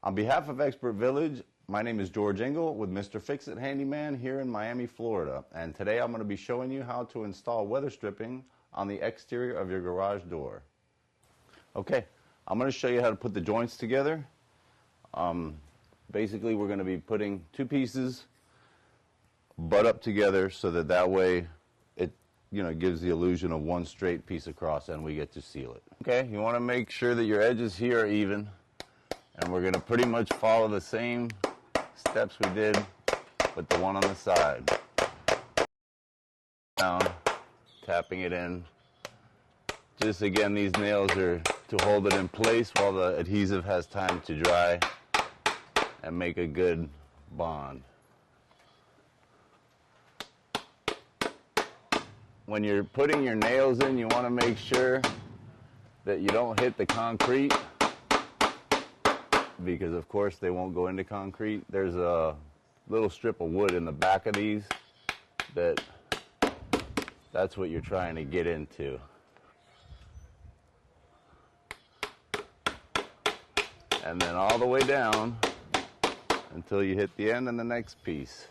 On behalf of Expert Village, my name is George Engel with Mr. Fix-It Handyman here in Miami, Florida. And today I'm going to be showing you how to install weather stripping on the exterior of your garage door. Okay, I'm going to show you how to put the joints together. Basically, we're going to be putting two pieces butt up together so that way it gives the illusion of one straight piece across, and we get to seal it. Okay, you want to make sure that your edges here are even, and we're going to pretty much follow the same steps we did with the one on the side. Down, tapping it in. Just again, these nails are to hold it in place while the adhesive has time to dry and make a good bond. When you're putting your nails in, you want to make sure that you don't hit the concrete, because of course they won't go into concrete. There's a little strip of wood in the back of these that's what you're trying to get into. And then all the way down until you hit the end and the next piece.